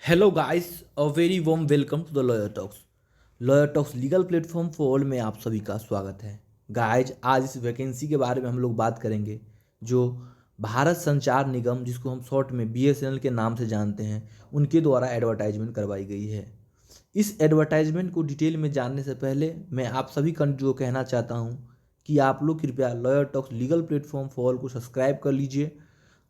Hello guys, a very warm welcome to the lawyer talks. Lawyer talks legal platform for all में आप सभी का स्वागत है। गाइज, आज इस वैकेंसी के बारे में हम लोग बात करेंगे जो भारत संचार निगम, जिसको हम शॉर्ट में बीएसएनएल के नाम से जानते हैं, उनके द्वारा एडवर्टाइजमेंट करवाई गई है। इस एडवर्टाइजमेंट को डिटेल में जानने से पहले मैं आप सभी को कहना चाहता हूँ कि आप लोग कृपया lawyer talks legal platform for all को सब्सक्राइब कर लीजिए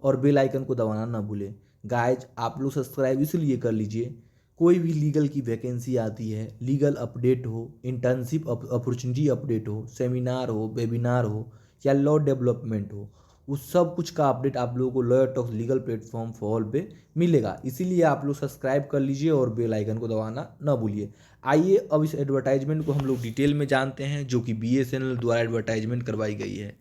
और बेल आइकन को दबाना ना भूलें। गाइज, आप लोग सब्सक्राइब इसलिए कर लीजिए, कोई भी लीगल की वैकेंसी आती है, लीगल अपडेट हो, इंटर्नशिप अपॉर्चुनिटी अपडेट हो, सेमिनार हो, वेबिनार हो या लॉ डेवलपमेंट हो, उस सब कुछ का अपडेट आप लोगों को lawyer talks legal platform for all पे मिलेगा। इसीलिए आप लोग सब्सक्राइब कर लीजिए और बेल आइकन को दबाना ना भूलिए। आइए अब इस एडवर्टाइजमेंट को हम लोग डिटेल में जानते हैं, जो कि बीएसएनएल द्वारा एडवर्टाइजमेंट करवाई गई है।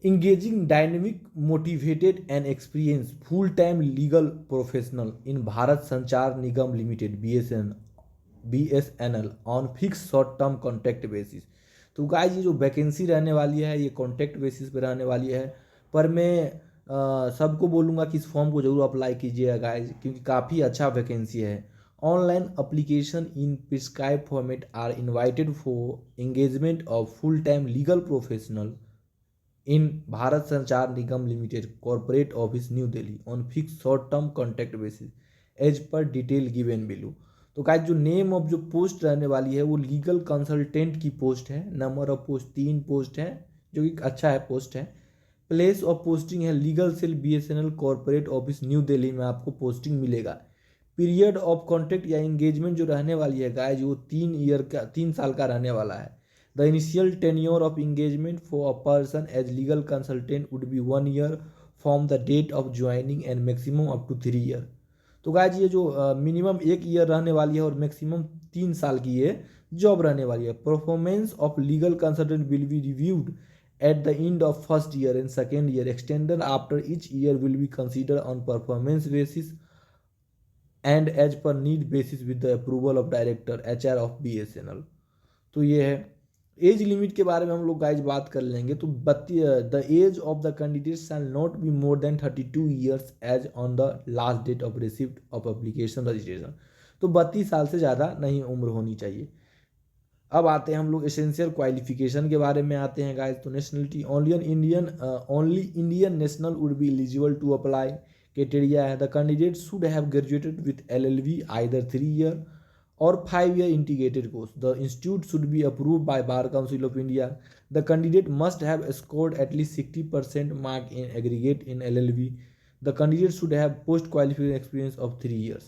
Engaging dynamic, motivated and experienced full-time legal professional in Bharat Sanchar Nigam Limited BSNL on fixed short-term contract basis। तो गाइस, ये जो वैकेंसी रहने वाली है ये कॉन्ट्रैक्ट बेसिस पे रहने वाली है। पर मैं सबको बोलूँगा कि इस फॉर्म को ज़रूर अप्लाई कीजिएगा गाइस, क्योंकि काफ़ी अच्छा वैकेंसी है। Online application in prescribed format are invited for engagement of full time legal professional in Bharat Sanchar Nigam limited corporate office New Delhi on fix short term contract basis as per detail given below. तो guys, जो name of जो post रहने वाली है वो legal consultant की post है। Number of post 3 post है, जो कि अच्छा है पोस्ट है। प्लेस ऑफ पोस्टिंग है legal cell BSNL corporate office New Delhi में आपको पोस्टिंग मिलेगा। पीरियड ऑफ कॉन्ट्रैक्ट या एंगेजमेंट जो रहने वाली है गाइस, वो 3 साल का रहने वाला है। The initial tenure of engagement for a person as legal consultant would be 1 year from the date of joining and maximum up to 3 year। तो गाइज, ये जो मिनिमम 1 ईयर रहने वाली है और मैक्सिमम 3 साल की ये जॉब रहने वाली है। Performance of legal consultant will be reviewed at the end of first year and second year extended after each year will be considered on performance basis and as per need basis with the approval of director HR of BSNL। तो ये है। Age limit के बारे में हम लोग guys बात कर लेंगे। तो the age of the candidate shall not be more than 32 years age on the last date of receipt of application registration. तो 32 साल से ज़्यादा नहीं उम्र होनी चाहिए। अब आते हैं हम लोग एसेंशियल क्वालिफिकेशन के बारे में आते हैं गाइज। तो nationality only Indian national would be eligible to apply. Criteria है the candidate should have graduated with LLB either 3 year or 5 year integrated course. The institute should be approved by Bar Council of India. The candidate must have scored at least 60% mark in aggregate in LLB. The candidate should have post qualification experience of 3 years।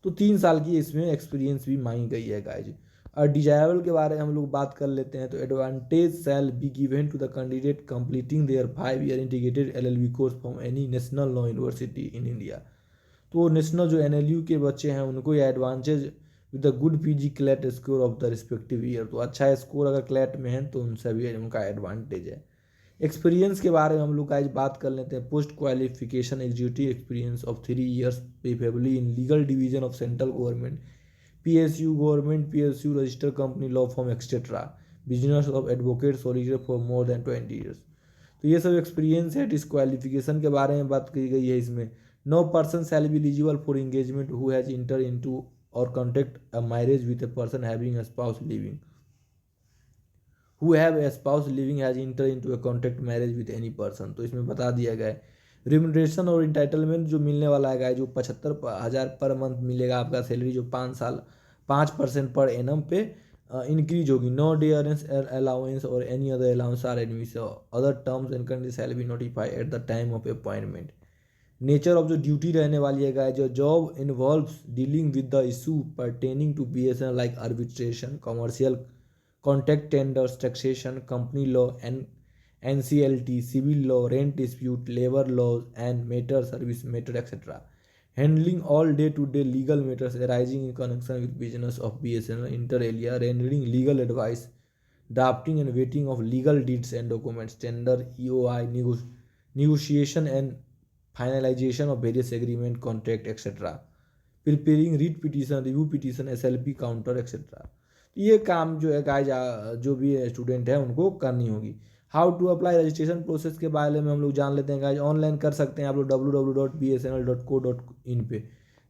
तो 3 साल की इसमें experience भी मांगी गई है guys. और desirable के बारे में हम लोग बात कर लेते हैं। तो advantage shall be given to the candidate completing their 5 year integrated LLB course from any national law university in India. तो नेशनल जो NLU के बच्चे हैं उनको ये advantage with the good PG CLAT score of the respective year. तो अच्छा score अगर क्लैट में है तो उनसे भी उनका एडवांटेज है। एक्सपीरियंस के बारे में हम लोग आज बात कर लेते हैं। Post qualification executive experience of 3 years preferably in legal division of central government, PSU government, PSU registered company, law form etcetera, business of advocate solicitor for more than 20 years। तो ये सब एक्सपीरियंस है। डिस्क्वालिफिकेशन के बारे में बात की गई है इसमें। No person shall be eligible for engagement who has enter into or contract a marriage with a person having a spouse living who have a spouse living has entered into a contract marriage with any person। तो इसमें बता दिया गया है। Remuneration और entitlement जो मिलने वाला है जो 75,000 पर मंथ मिलेगा आपका सैलरी, जो 5 साल 5% पर एनम पे इंक्रीज होगी। No dearness allowance or any other allowance are admissible other terms and condition shall be notified at the time of appointment. Nature of जो ड्यूटी रहने वाली है गाइस, जो job involves dealing with the issue pertaining to BSNL like arbitration, commercial contract tenders, taxation, company law and NCLT, civil law, rent dispute, labour laws and matter, service matter etcetera. Handling all day to day legal matters arising in connection with business of BSNL inter alia, rendering legal advice, drafting and waiting of legal deeds and documents, tender, EOI, negotiation and finalization of various agreement, contract, etc. Preparing read petition, review petition, SLP counter etcetera. ये काम जो है guys, जो भी student है उनको करनी होगी। How to apply registration process के बारे में हम लोग जान लेते हैं गाइज। ऑनलाइन कर सकते हैं आप लोग www.bsnl.co.in पे।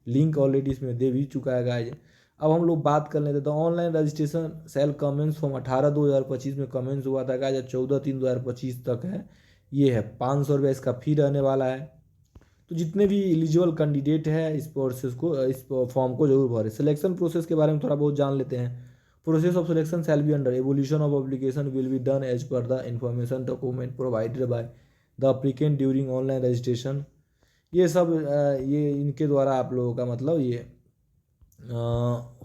लिंक ऑलरेडी इसमें दे भी चुका है गाइज। अब हम लोग बात कर लेते हैं तो online registration cell commence form 18/2025 में कमेंस हुआ था गाइज, 14/3/2025 तक है। ये है 500 रुपये इसका फी रहने वाला है। तो जितने भी एलिजिबल कैंडिडेट है इस प्रोसेस को, इस फॉर्म को जरूर भरें। सिलेक्शन प्रोसेस के बारे में थोड़ा बहुत जान लेते हैं। Process of selection shall be under evaluation of application will be done as per the information document provided by the applicant during online registration. ये सब ये इनके द्वारा आप लोगों का मतलब ये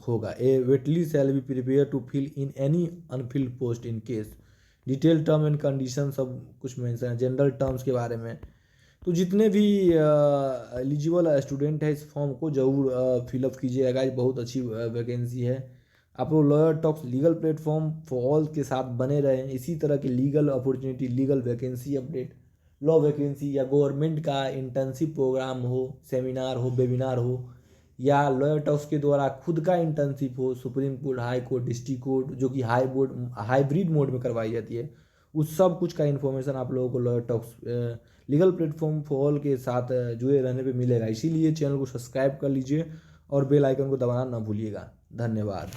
होगा। A waitlist shall be prepare to fill in any unfilled post in case. Detail term and condition सब कुछ मेंशन है जनरल टर्म्स के बारे में। तो जितने भी एलिजिबल स्टूडेंट है इस फॉर्म को जरूर फिलअप कीजिएगा गाइस, बहुत अच्छी वैकेंसी है। आप लोग lawyer talks legal platform for all के साथ बने रहें। इसी तरह की legal opportunity, legal vacancy update, law vacancy या गवर्नमेंट का इंटर्नशिप प्रोग्राम हो, सेमिनार हो, वेबिनार हो, या लॉयर टॉक्स के द्वारा खुद का इंटर्नशिप हो, supreme court, high court, district court, जो कि हाइब्रिड मोड में करवाई जाती है, उस सब कुछ का इन्फॉर्मेशन आप लोगों को lawyer talks legal platform for all के साथ जुड़े रहने पे मिलेगा। इसीलिए चैनल को सब्सक्राइब कर लीजिए और बेल आइकन को दबाना ना भूलिएगा। धन्यवाद।